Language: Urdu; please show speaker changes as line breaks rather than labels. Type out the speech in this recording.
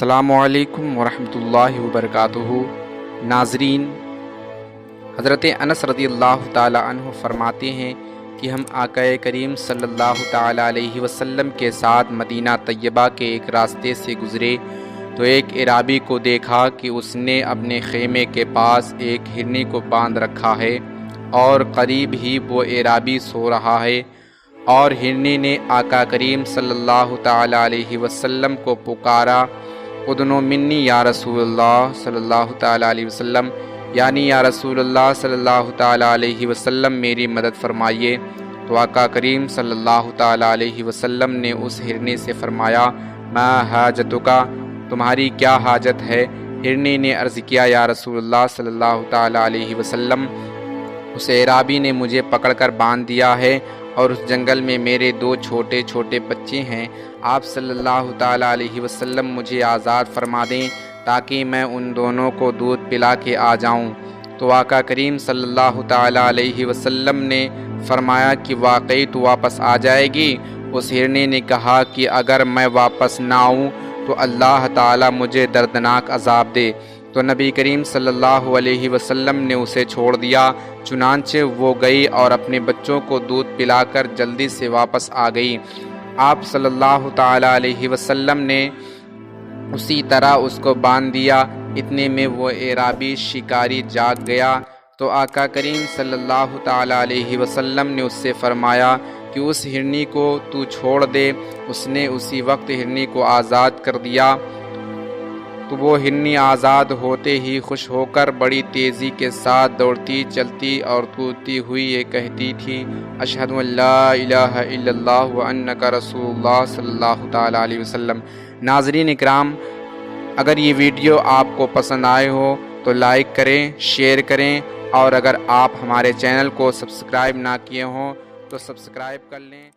السلام علیکم ورحمۃ اللہ وبرکاتہ۔ ناظرین، حضرت انس رضی اللہ تعالی عنہ فرماتے ہیں کہ ہم آقا کریم صلی اللہ تعالی علیہ وسلم کے ساتھ مدینہ طیبہ کے ایک راستے سے گزرے تو ایک اعرابی کو دیکھا کہ اس نے اپنے خیمے کے پاس ایک ہرنی کو باندھ رکھا ہے اور قریب ہی وہ اعرابی سو رہا ہے، اور ہرنی نے آقا کریم صلی اللہ تعالی علیہ وسلم کو پکارا، اُدنو منی یا رسول اللہ صلی اللہ تعالی علیہ وسلم، یعنی یا رسول اللہ صلی اللہ تعالی علیہ وسلم میری مدد فرمائیے۔ تو آقا کریم صلی اللہ تعالی علیہ وسلم نے اس ہرنی سے فرمایا، ما حاجتکا، تمہاری کیا حاجت ہے؟ ہرنی نے عرض کیا، یا رسول اللہ صلی اللہ تعالی علیہ وسلم، اس اعرابی نے مجھے پکڑ کر باندھ دیا ہے اور اس جنگل میں میرے دو چھوٹے چھوٹے بچے ہیں، آپ صلی اللہ تعالی علیہ وسلم مجھے آزاد فرما دیں تاکہ میں ان دونوں کو دودھ پلا کے آ جاؤں۔ تو آقا کریم صلی اللہ تعالی علیہ وسلم نے فرمایا کہ واقعی تو واپس آ جائے گی؟ اس ہرنی نے کہا کہ اگر میں واپس نہ آؤں تو اللہ تعالی مجھے دردناک عذاب دے۔ تو نبی کریم صلی اللہ علیہ وسلم نے اسے چھوڑ دیا، چنانچہ وہ گئی اور اپنے بچوں کو دودھ پلا کر جلدی سے واپس آ گئی۔ آپ صلی اللہ تعالی علیہ وسلم نے اسی طرح اس کو باندھ دیا، اتنے میں وہ اعرابی شکاری جاگ گیا۔ تو آقا کریم صلی اللہ تعالی علیہ وسلم نے اس سے فرمایا کہ اس ہرنی کو تو چھوڑ دے۔ اس نے اسی وقت ہرنی کو آزاد کر دیا۔ تو وہ ہرنی آزاد ہوتے ہی خوش ہو کر بڑی تیزی کے ساتھ دوڑتی چلتی اور کودتی ہوئی یہ کہتی تھی، اشہد ان لا الہ الا اللہ وانک رسول اللہ صلی اللہ تعالی علیہ وسلم۔ ناظرین اکرام، اگر یہ ویڈیو آپ کو پسند آئے ہو تو لائک کریں، شیئر کریں، اور اگر آپ ہمارے چینل کو سبسکرائب نہ کیے ہوں تو سبسکرائب کر لیں۔